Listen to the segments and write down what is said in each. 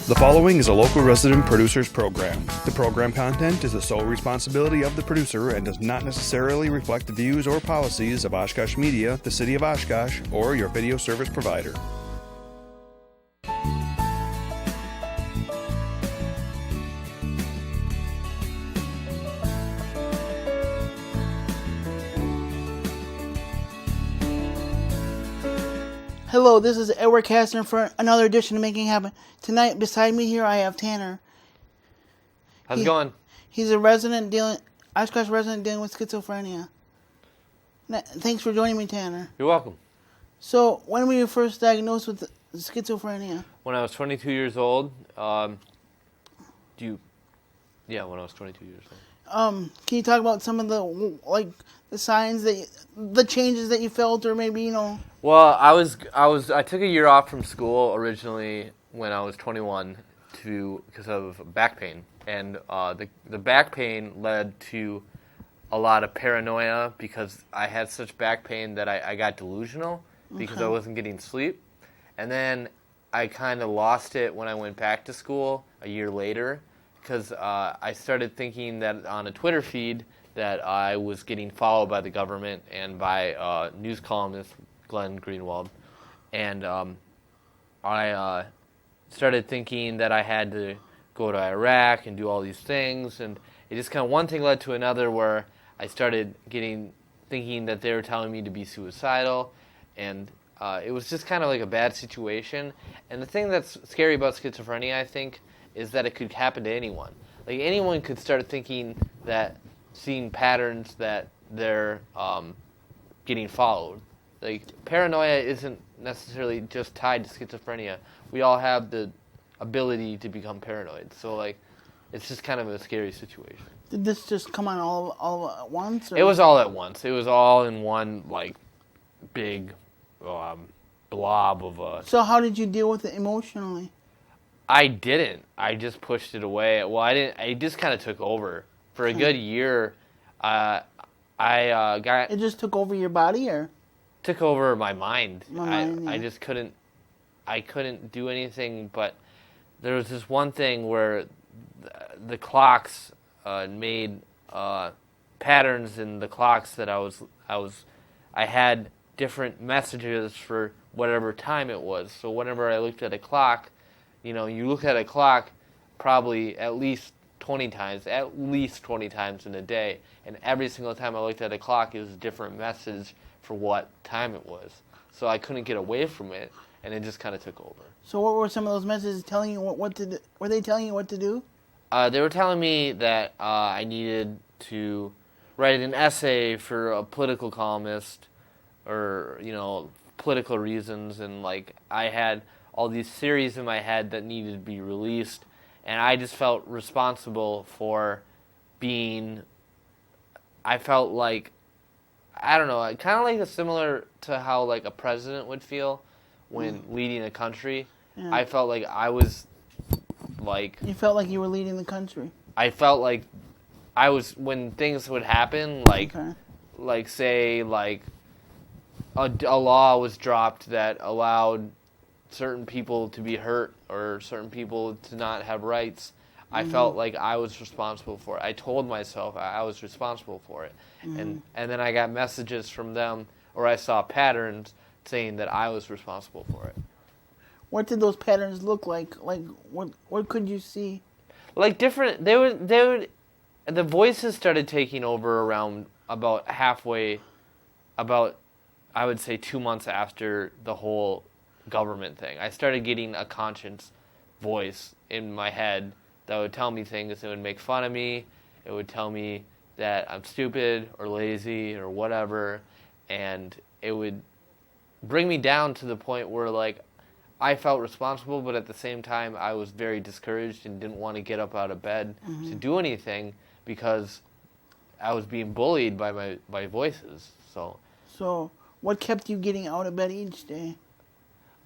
The following is a local resident producer's program. The program content is the sole responsibility of the producer and does not necessarily reflect the views or policies of Oshkosh Media, the City of Oshkosh, or your video service provider. Hello, this is Edward Kastner for another edition of Making Happen. Tonight, beside me here, I have Tanner. How's it going? He's a Oshkosh resident dealing with schizophrenia. Thanks for joining me, Tanner. You're welcome. So, when were you first diagnosed with schizophrenia? When I was 22 years old. When I was 22 years old. Can you talk about some of the signs the changes that you felt, or maybe Well, I took a year off from school originally when I was 21 because of back pain, and the back pain led to a lot of paranoia because I had such back pain that I got delusional because I wasn't getting sleep, and then I kind of lost it when I went back to school a year later because I started thinking that on a Twitter feed that I was getting followed by the government and by news columnist Glenn Greenwald, and I started thinking that I had to go to Iraq and do all these things, and it just kind of one thing led to another where I started thinking that they were telling me to be suicidal, and it was just kind of like a bad situation. And the thing that's scary about schizophrenia, I think, is that it could happen to anyone. Like anyone could start seeing patterns that they're getting followed. Like paranoia isn't necessarily just tied to schizophrenia. We all have the ability to become paranoid. So it's just kind of a scary situation. Did this just come on all at once? Or? It was all at once. It was all in one big blob of a. So how did you deal with it emotionally? I didn't. I just pushed it away. Well, I didn't. I just kind of took over for a good year. I got. It just took over your body, or? Took over my mind. Yeah. I just couldn't. I couldn't do anything. But there was this one thing where the clocks made patterns in the clocks that I had different messages for whatever time it was. So whenever I looked at a clock, you look at a clock probably at least 20 times in a day, and every single time I looked at a clock, it was a different message for what time it was. So I couldn't get away from it, and it just kind of took over. So what were some of those messages telling you what to do? Were they telling you what to do? They were telling me that I needed to write an essay for a political columnist, or political reasons, and I had all these theories in my head that needed to be released, and I just felt responsible for I felt like, I don't know, kind of similar to how a president would feel when leading a country. Yeah. I felt like I was You felt like you were leading the country. I felt like I was, when things would happen, say a law was dropped that allowed certain people to be hurt or certain people to not have rights. I felt like I was responsible for it. I told myself I was responsible for it. And then I got messages from them, or I saw patterns saying that I was responsible for it. What did those patterns look like? What could you see? Different. The voices started taking over around about halfway, I would say 2 months after the whole government thing. I started getting a conscious voice in my head that would tell me things. It would make fun of me. It would tell me that I'm stupid or lazy or whatever, and it would bring me down to the point where I felt responsible, but at the same time I was very discouraged and didn't want to get up out of bed to do anything because I was being bullied by my voices. So what kept you getting out of bed each day?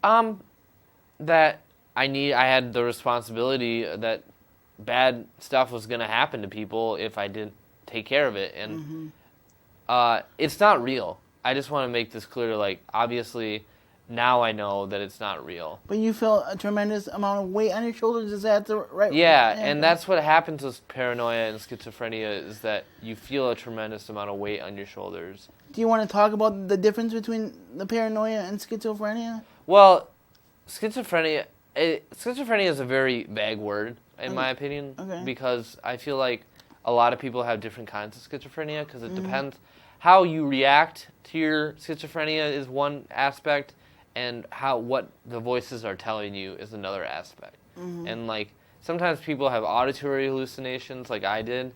That I had the responsibility that bad stuff was going to happen to people if I didn't take care of it, and it's not real. I just want to make this clear. Obviously, now I know that it's not real. But you feel a tremendous amount of weight on your shoulders. Is that the right? Yeah, and that's what happens with paranoia and schizophrenia is that you feel a tremendous amount of weight on your shoulders. Do you want to talk about the difference between the paranoia and schizophrenia? Well, schizophrenia is a very vague word, in my opinion, because I feel like a lot of people have different kinds of schizophrenia because it depends. How you react to your schizophrenia is one aspect, and what the voices are telling you is another aspect. And like sometimes people have auditory hallucinations, like I did,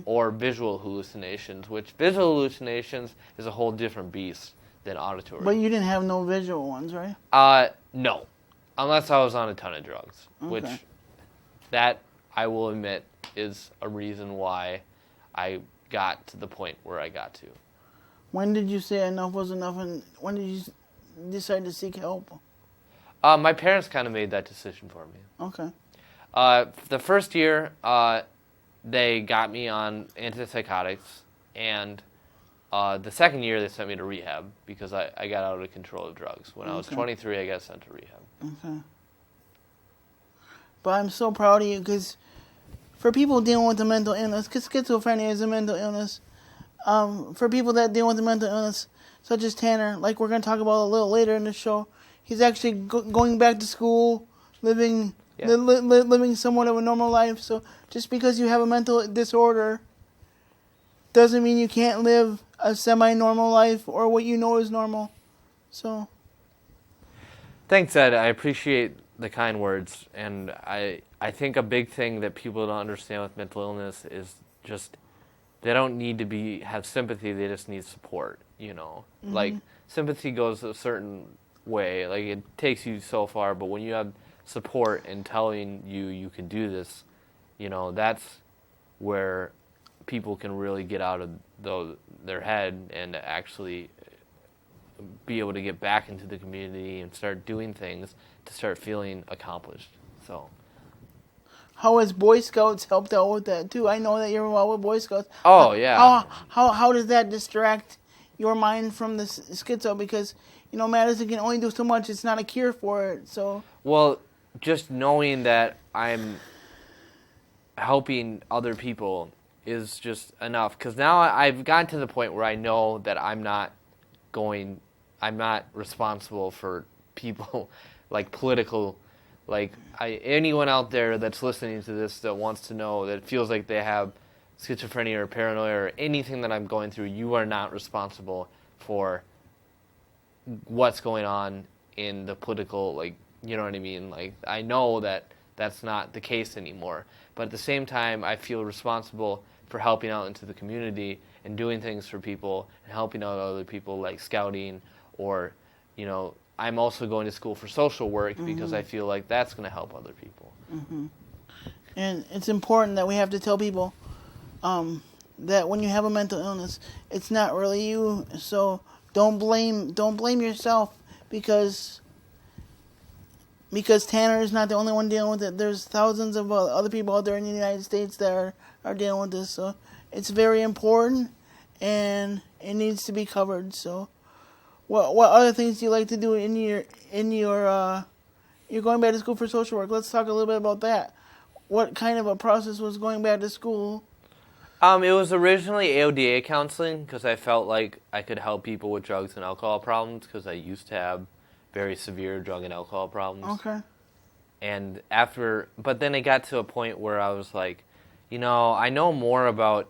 or visual hallucinations, which visual hallucinations is a whole different beast than auditory. But you didn't have no visual ones, right? No, unless I was on a ton of drugs, which that I will admit is a reason why I got to the point where I got to. When did you say enough was enough, and when did you decide to seek help? My parents kind of made that decision for me. Okay. The first year, they got me on antipsychotics, and the second year they sent me to rehab because I got out of control of drugs. When I was 23, I got sent to rehab. Okay. But I'm so proud of you because for people dealing with a mental illness, because schizophrenia is a mental illness, for people that deal with a mental illness, such as Tanner, like we're going to talk about a little later in the show, he's actually going back to school, living somewhat of a normal life. So just because you have a mental disorder doesn't mean you can't live a semi-normal life or what you know is normal. So. Thanks, Ed. I appreciate the kind words, and I think a big thing that people don't understand with mental illness is just they don't need to have sympathy, they just need support, you know. Like sympathy goes a certain way, like it takes you so far, but when you have support and telling you can do this, you know, that's where people can really get out of their head and actually be able to get back into the community and start doing things to start feeling accomplished. So, how has Boy Scouts helped out with that too? I know that you're involved with Boy Scouts. Oh yeah. How does that distract your mind from the schizo? Because you know medicine can only do so much. It's not a cure for it. So. Well, just knowing that I'm helping other people is just enough. Because now I've gotten to the point where I know that I'm not responsible for people like political, like anyone out there that's listening to this that wants to know that feels like they have schizophrenia or paranoia or anything that I'm going through, you are not responsible for what's going on in the political, like, you know what I mean? Like, I know that that's not the case anymore. But at the same time, I feel responsible for helping out into the community and doing things for people and helping out other people like scouting or, you know, I'm also going to school for social work because I feel like that's going to help other people. And it's important that we have to tell people that when you have a mental illness, it's not really you. So don't blame yourself because Tanner is not the only one dealing with it. There's thousands of other people out there in the United States that are dealing with this. So it's very important and it needs to be covered. So. What other things do you like to do in your you're going back to school for social work? Let's talk a little bit about that. What kind of a process was going back to school? It was originally AODA counseling because I felt like I could help people with drugs and alcohol problems because I used to have very severe drug and alcohol problems. Okay. And but then it got to a point where I was like, you know, I know more about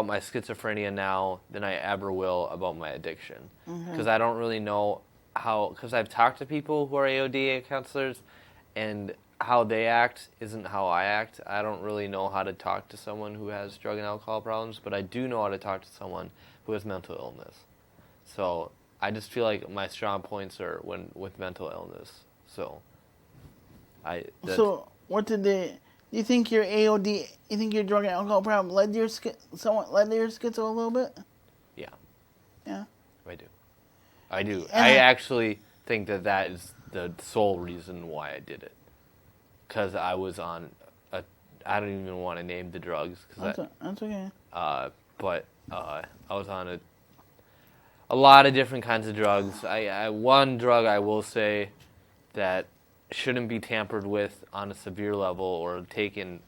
my schizophrenia now than I ever will about my addiction. Because I don't really know because I've talked to people who are AODA counselors, and how they act isn't how I act. I don't really know how to talk to someone who has drug and alcohol problems, but I do know how to talk to someone who has mental illness. So I just feel like my strong points are with mental illness. So what did they... Do you think your AOD, you think your drug and alcohol problem led to your schizo a little bit? Yeah. Yeah? I do. I actually think that is the sole reason why I did it. Because I was on I don't even want to name the drugs. That's okay. But I was on a lot of different kinds of drugs. One drug I will say that shouldn't be tampered with on a severe level or taken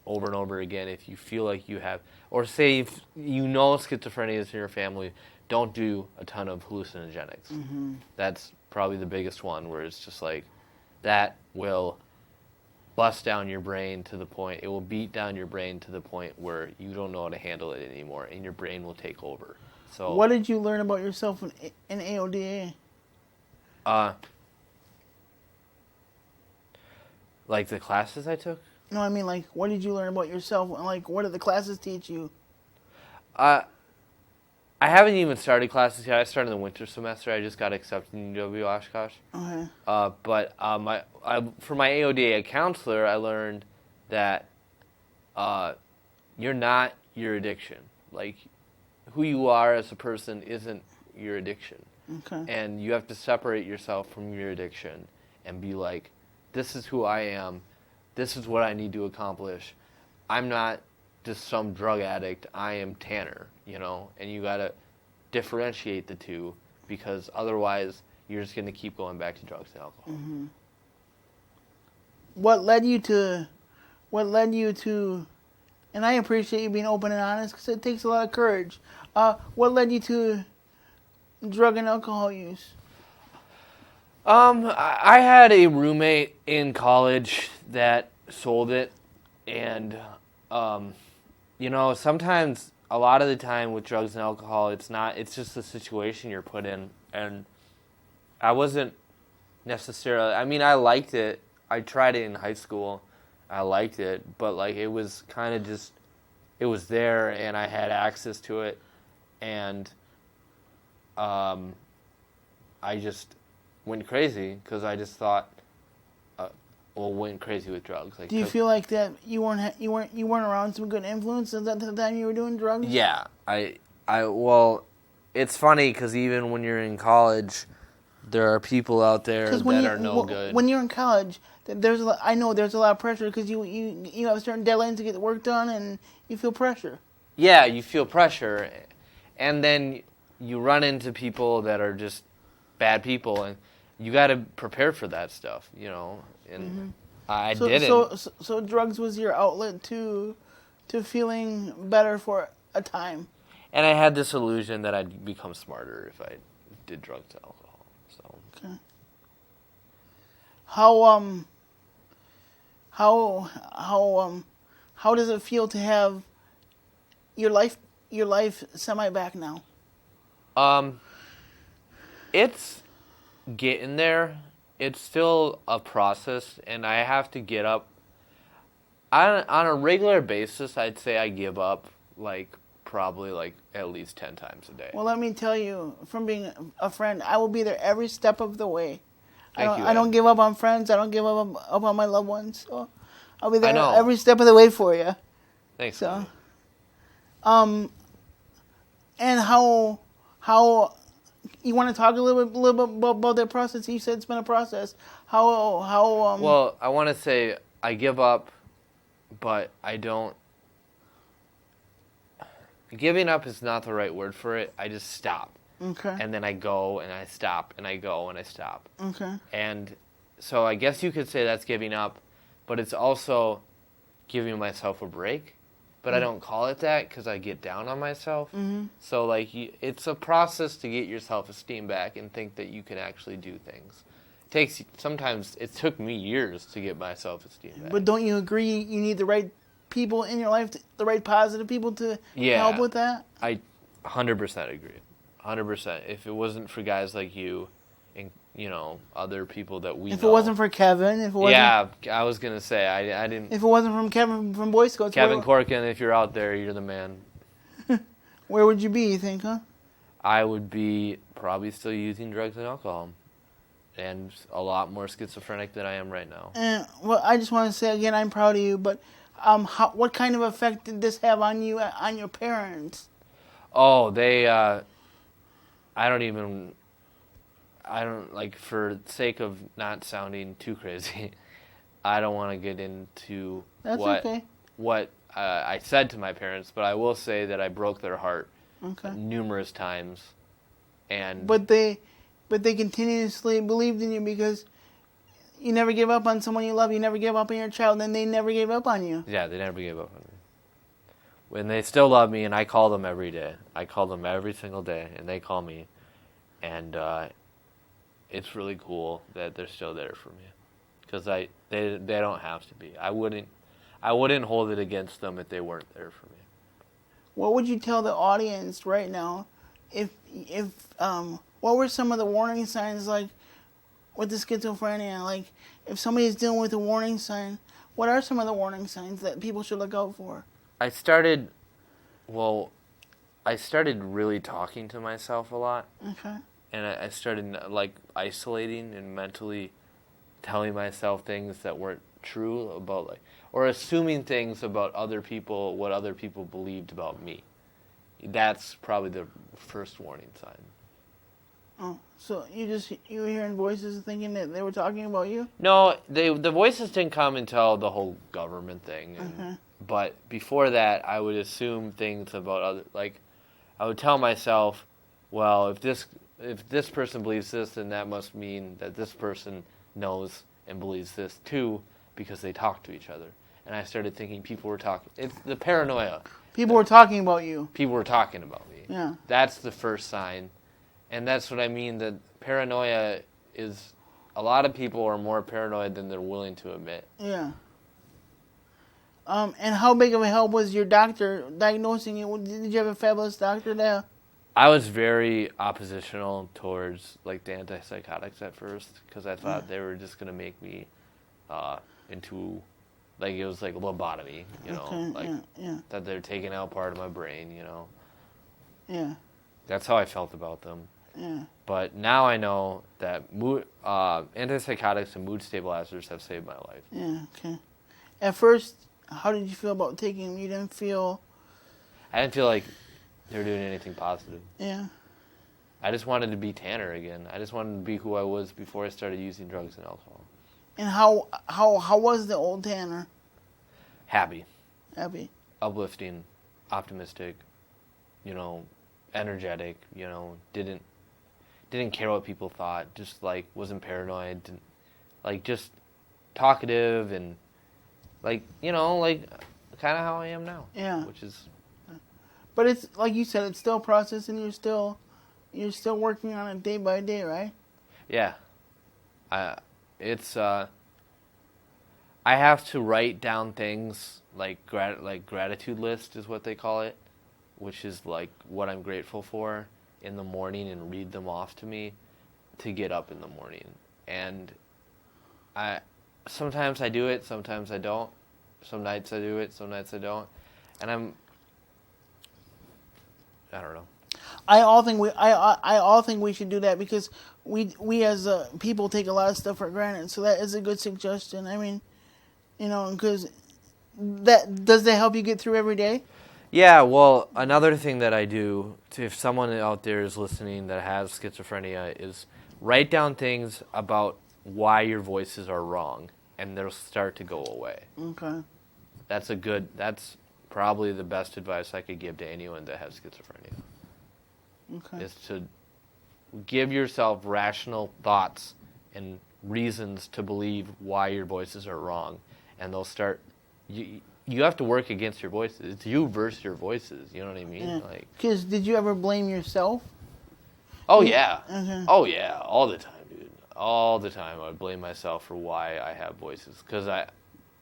over and over again if you feel like you have, or say if you know schizophrenia is in your family, don't do a ton of hallucinogenics. Mm-hmm. That's probably the biggest one, where it's just like that will bust down your brain to the point, it will beat down your brain to the point where you don't know how to handle it anymore, and your brain will take over. So, what did you learn about yourself in AODA? Like the classes I took? No, I mean, like, what did you learn about yourself? Like, what did the classes teach you? I haven't even started classes yet. I started in the winter semester. I just got accepted in UW Oshkosh. Okay. But for my AODA counselor, I learned that you're not your addiction. Like, who you are as a person isn't your addiction. Okay. And you have to separate yourself from your addiction and be like, this is who I am. This is what I need to accomplish. I'm not just some drug addict. I am Tanner, and you got to differentiate the two, because otherwise you're just going to keep going back to drugs and alcohol. Mm-hmm. What led you to, and I appreciate you being open and honest, because it takes a lot of courage. What led you to drug and alcohol use? I had a roommate in college that sold it, and sometimes, a lot of the time with drugs and alcohol, it's just the situation you're put in, and I wasn't necessarily, I liked it. I tried it in high school. I liked it, but like it was kind of just, it was there, and I had access to it, and I just went crazy because I just thought, went crazy with drugs. Like, do you feel like that you weren't around some good influences at the time you were doing drugs? Yeah, well, it's funny because even when you're in college, there are people out there that are no good. When you're in college, I know there's a lot of pressure because you have certain deadlines to get the work done, and you feel pressure. Yeah, you feel pressure, and then you run into people that are just bad people, and you got to prepare for that stuff, and Mm-hmm. I didn't. So drugs was your outlet to feeling better for a time. And I had this illusion that I'd become smarter if I did drugs and alcohol. So. Okay. How does it feel to have your life semi back now? It's getting there. It's still a process, and I have to get up. On a regular basis, I'd say I give up probably at least 10 times a day. Well, let me tell you, from being a friend, I will be there every step of the way. I don't give up on friends. I don't give up on my loved ones. So I'll be there I know. every step of the way for you. Thanks. So, and how you want to talk a little bit about that process? You said it's been a process. Well, I want to say I give up, but I don't. Giving up is not the right word for it. I just stop. Okay. And then I go and I stop and I go and I stop. Okay. And so I guess you could say that's giving up, but it's also giving myself a break. But I don't call it that because I get down on myself. Mm-hmm. So it's a process to get your self-esteem back and think that you can actually do things. Sometimes it took me years to get my self-esteem back. But don't you agree you need the right people in your life, the right positive people to help with that? I 100% agree. 100%. If it wasn't for guys like you and, other people that we know. If it wasn't for Kevin, Yeah, I was going to say, I didn't. If it wasn't from Kevin from Boy Scouts. Kevin Corkin, if you're out there, you're the man. Where would you be, you think, huh? I would be probably still using drugs and alcohol. And a lot more schizophrenic than I am right now. Well, I just want to say again, I'm proud of you, but what kind of effect did this have on you, on your parents? Oh, they, for the sake of not sounding too crazy, I don't want to get into what I said to my parents, but I will say that I broke their heart numerous times And But they continuously believed in you because you never give up on someone you love. You never give up on your child, and they never gave up on you. yeah, they never gave up on me. When they still love me, and I call them every day. I call them every single day, and they call me. And it's really cool that they're still there for me, because they don't have to be. I wouldn't hold it against them if they weren't there for me. What would you tell the audience right now? If what were some of the warning signs, like with the schizophrenia? Like if somebody's dealing with a warning sign, what are some of the warning signs that people should look out for? I started really talking to myself a lot. Okay. And I started like isolating and mentally telling myself things that weren't true about, like, or assuming things about other people, what other people believed about me. That's probably the first warning sign. Oh, so you were hearing voices thinking that they were talking about you? No, the voices didn't come until the whole government thing. And, but before that, I would assume things about other, like, I would tell myself, well, if this person believes this, then that must mean that this person knows and believes this too, because they talk to each other. And I started thinking people were talking. It's the paranoia. People were talking about you. People were talking about me. Yeah. That's the first sign. And that's what I mean, that paranoia is, a lot of people are more paranoid than they're willing to admit. Yeah. And how big of a help was your doctor diagnosing you? Did you have a fabulous doctor there? I was very oppositional towards, like, the antipsychotics at first, because I thought they were just going to make me into, like, it was like lobotomy, you know, that they're taking out part of my brain, you know. Yeah. That's how I felt about them. Yeah. But now I know that antipsychotics and mood stabilizers have saved my life. Yeah, okay. At first, how did you feel about taking them? You didn't feel... I didn't feel like they were doing anything positive. Yeah. I just wanted to be Tanner again. I just wanted to be who I was before I started using drugs and alcohol. And how was the old Tanner? Happy. Happy. Uplifting. Optimistic. You know, energetic. You know, didn't care what people thought. Just, like, wasn't paranoid. Like, just talkative and, like, you know, like, kind of how I am now. Yeah. Which is... But it's, like you said, it's still processing. You're still working on it day by day, right? Yeah. I have to write down things like gratitude list is what they call it, which is like what I'm grateful for in the morning, and read them off to me to get up in the morning. And sometimes I do it, sometimes I don't. Some nights I do it, some nights I don't. And I don't know. I all think we should do that, because we as people take a lot of stuff for granted. So that is a good suggestion. I mean, you know, because does that help you get through every day? Yeah, well, another thing that I do, if someone out there is listening that has schizophrenia, is write down things about why your voices are wrong, and they'll start to go away. Okay. That's probably the best advice I could give to anyone that has schizophrenia. Okay. Is to give yourself rational thoughts and reasons to believe why your voices are wrong, and they'll start. You have to work against your voices. It's you versus your voices. You know what I mean? Yeah. Like, because did you ever blame yourself? oh yeah, Okay. yeah, all the time, dude. All the time, I would blame myself for why I have voices, because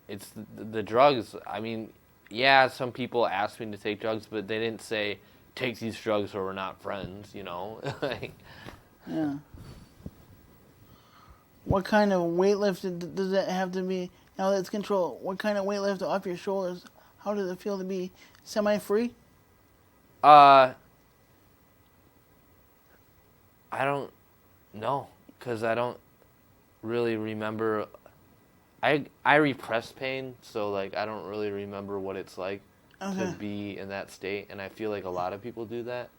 it's the drugs. I mean, yeah, some people asked me to take drugs, but they didn't say take these drugs or we're not friends. You know? Yeah. What kind of weight lift does that have to be? Now that it's controlled, what kind of weight lift off your shoulders? How does it feel to be semi-free? I don't know, because I don't really remember. I repress pain, so, like, I don't really remember what it's like to be in that state, and I feel like a lot of people do that,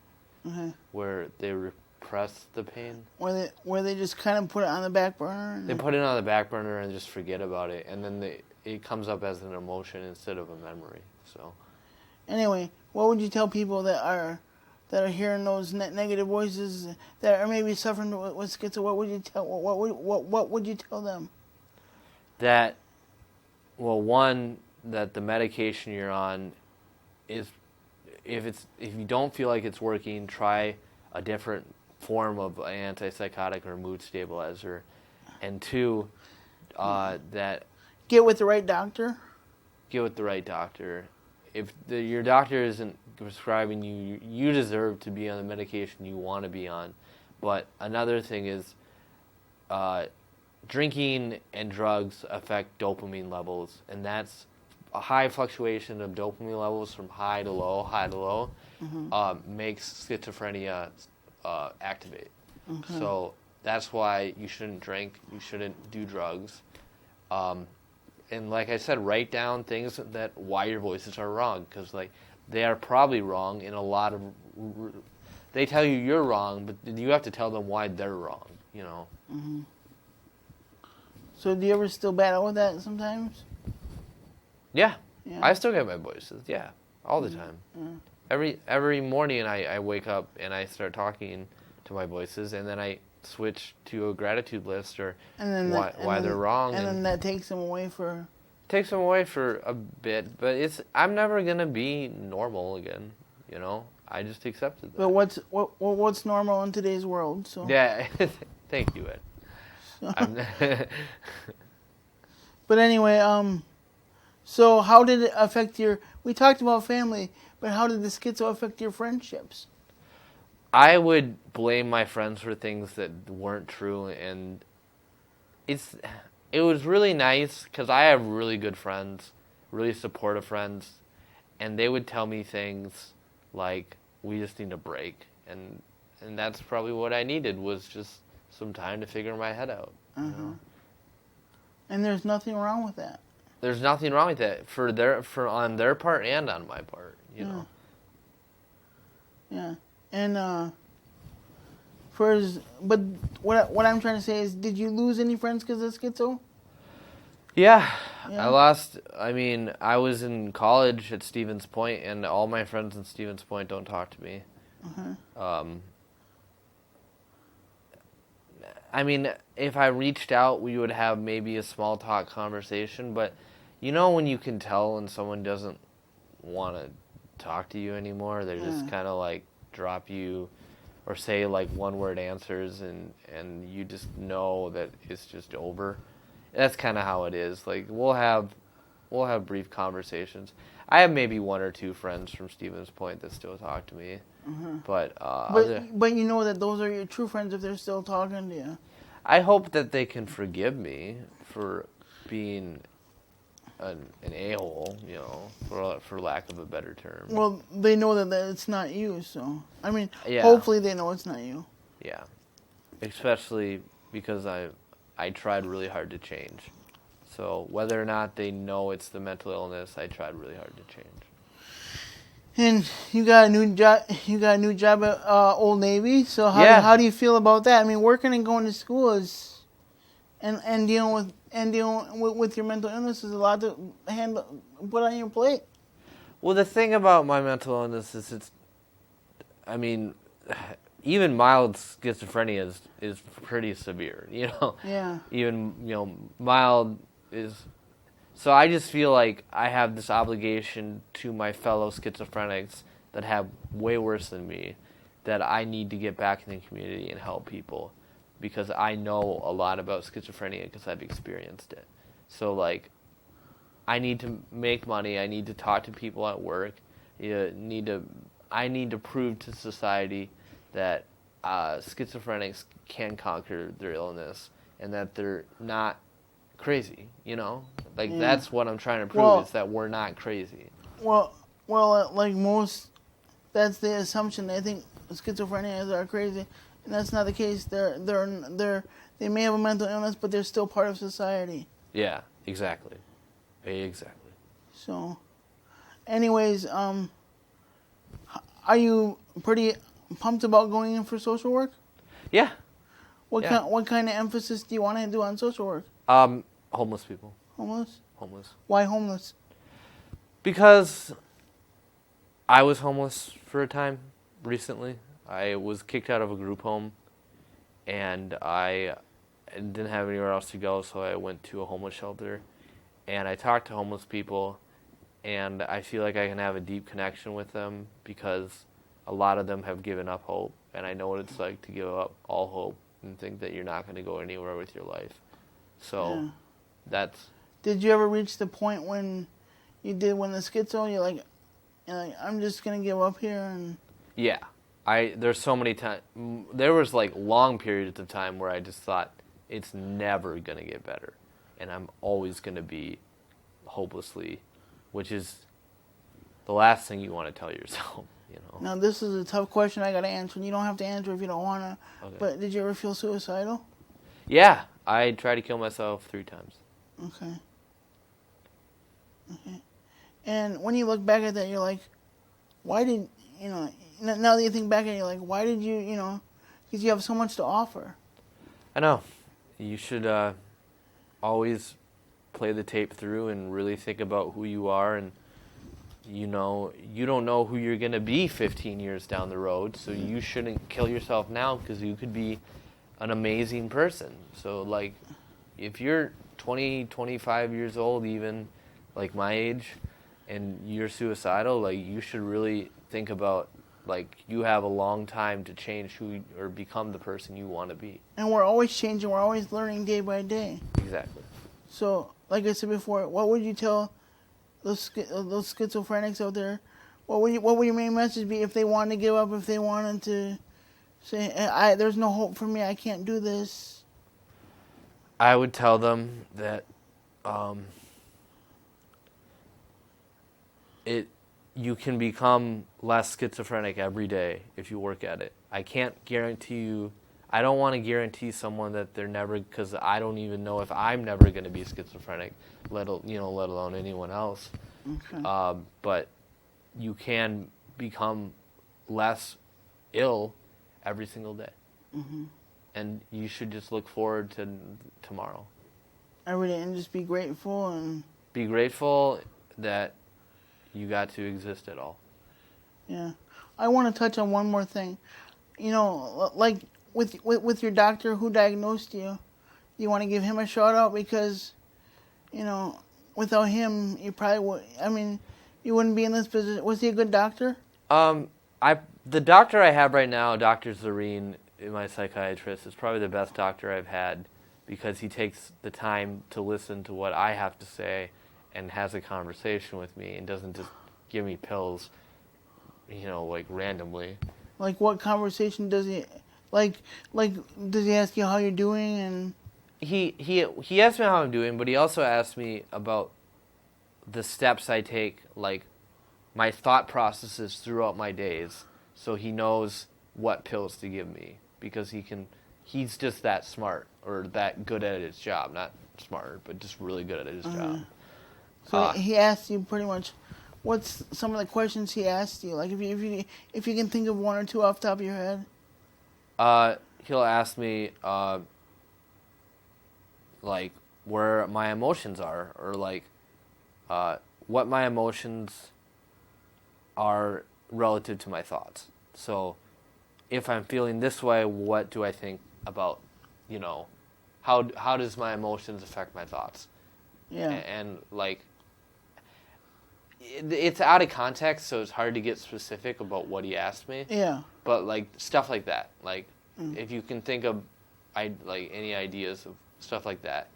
where they repress the pain. Where they just kind of put it on the back burner? They put it on the back burner and just forget about it, and then it comes up as an emotion instead of a memory. So, anyway, what would you tell people that are that are hearing those negative voices that are maybe suffering with schizo, what would you tell them? That, well, one, that the medication you're on is, if you don't feel like it's working, try a different form of antipsychotic or mood stabilizer. And two, that get with the right doctor. Get with the right doctor. If your doctor isn't prescribing you, you deserve to be on the medication you want to be on. But another thing is, drinking and drugs affect dopamine levels, and that's a high fluctuation of dopamine levels from high to low, makes schizophrenia activate. Okay. So that's why you shouldn't drink, you shouldn't do drugs. And like I said, write down things that why your voices are wrong, because like they are probably wrong in a lot of. They tell you you're wrong, but you have to tell them why they're wrong. You know. Mm-hmm. So do you ever still battle with that sometimes? Yeah. Yeah. I still get my voices. Yeah, all the time. Yeah. Every morning I wake up and I start talking to my voices, and then I switch to a gratitude list or why they're wrong. And then that takes them away for... Takes them away for a bit, but I'm never going to be normal again, you know? I just accepted that. But what's normal in today's world? So yeah, thank you, Ed. But anyway, so how did it affect your... We talked about family, but how did the schizo affect your friendships? I would blame my friends for things that weren't true, and it was really nice because I have really good friends, really supportive friends, and they would tell me things like, we just need a break, and that's probably what I needed, was just some time to figure my head out. You know? And there's nothing wrong with that. There's nothing wrong with that on their part and on my part, you know. Yeah. And but what I'm trying to say is, did you lose any friends because of schizo? Yeah. I was in college at Stevens Point, and all my friends in Stevens Point don't talk to me. If I reached out, we would have maybe a small talk conversation, but you know when you can tell when someone doesn't want to talk to you anymore, they just kind of like drop you or say like one-word answers, and you just know that it's just over. That's kind of how it is. Like we'll have brief conversations. I have maybe one or two friends from Stevens Point that still talk to me, but you know that those are your true friends if they're still talking to you. I hope that they can forgive me for being an a-hole, you know, for lack of a better term. Well, they know that it's not you, so yeah. Hopefully they know it's not you. Yeah, especially because I tried really hard to change. So whether or not they know it's the mental illness, I tried really hard to change. And you got a new job. You got a new job at Old Navy. So how do you feel about that? I mean, working and going to school is, and dealing with your mental illness is a lot to put on your plate. Well, the thing about my mental illness is even mild schizophrenia is pretty severe, you know. Yeah. Even, mild is. So I just feel like I have this obligation to my fellow schizophrenics that have way worse than me, that I need to get back in the community and help people, because I know a lot about schizophrenia because I've experienced it. So like, I need to make money. I need to talk to people at work. I need to prove to society that schizophrenics can conquer their illness and that they're not crazy, you know? Like, that's what I'm trying to prove, is that we're not crazy. Well, like most, that's the assumption. They think schizophrenics are crazy, and that's not the case. They may have a mental illness, but they're still part of society. Yeah, exactly. Exactly. So, anyways, are you pretty pumped about going in for social work? Yeah. What kind of emphasis do you want to do on social work? Homeless people. Homeless? Homeless. Why homeless? Because I was homeless for a time, recently. I was kicked out of a group home, and I didn't have anywhere else to go, so I went to a homeless shelter. And I talked to homeless people, and I feel like I can have a deep connection with them because a lot of them have given up hope, and I know what it's like to give up all hope and think that you're not going to go anywhere with your life. So that's... Did you ever reach the point when you did when the schizo, you're like I'm just going to give up here? And Yeah. There's so many times, there was like long periods of time where I just thought it's never going to get better, and I'm always going to be hopelessly, which is the last thing you want to tell yourself, you know. Now this is a tough question I got to answer, and you don't have to answer if you don't want to, Okay. but did you ever feel suicidal? Yeah, I tried to kill myself 3 times. Okay. And when you look back at that, you're like, why did, now that you think back at it, you're like, why did you, because you have so much to offer. I know. You should always play the tape through and really think about who you are, and you don't know who you're going to be 15 years down the road, so you shouldn't kill yourself now because you could be an amazing person. So like if you're 20, 25 years old, even like my age, and you're suicidal, like you should really think about like you have a long time to change or become the person you want to be. And we're always changing, we're always learning day by day. Exactly. So, like I said before, what would you tell those schizophrenics out there? What would your main message be if they wanted to give up, if they wanted to say, there's no hope for me, I can't do this? I would tell them that you can become less schizophrenic every day if you work at it. I can't guarantee you. I don't want to guarantee someone that they're never, because I don't even know if I'm never going to be schizophrenic, let alone anyone else. Okay. But you can become less ill every single day. Mm-hmm. And you should just look forward to tomorrow. Every day, and just be grateful and be grateful that you got to exist at all. Yeah. I want to touch on one more thing. Like with your doctor who diagnosed you, you want to give him a shout out because, without him, you probably would, you wouldn't be in this position. Was he a good doctor? The doctor I have right now, Dr. Zareen, my psychiatrist, is probably the best doctor I've had because he takes the time to listen to what I have to say and has a conversation with me and doesn't just give me pills, like randomly. Like what conversation does he, like does he ask you how you're doing? And he asked me how I'm doing, but he also asked me about the steps I take, like my thought processes throughout my days, so he knows what pills to give me because he's just that smart or that good at his job, not smart, but just really good at his job. So he asked you pretty much, what's some of the questions he asked you? Like if you can think of one or two off the top of your head. He'll ask me like where my emotions are, or like what my emotions are relative to my thoughts. So if I'm feeling this way, what do I think about, how does my emotions affect my thoughts? Yeah. And like it's out of context, so it's hard to get specific about what he asked me. Yeah. But like stuff like that, like if you can think of like any ideas of stuff like that,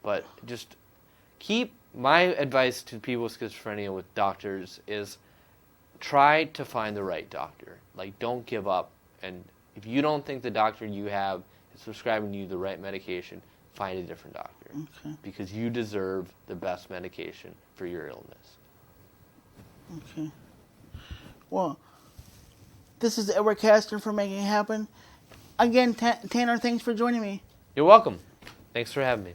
but just keep my advice to people with schizophrenia with doctors is try to find the right doctor. Like don't give up, and if you don't think the doctor you have is prescribing you the right medication, find a different doctor. Okay. Because you deserve the best medication for your illness. Okay. Well, this is Edward Castor for Making It Happen. Again, Tanner, thanks for joining me. You're welcome. Thanks for having me.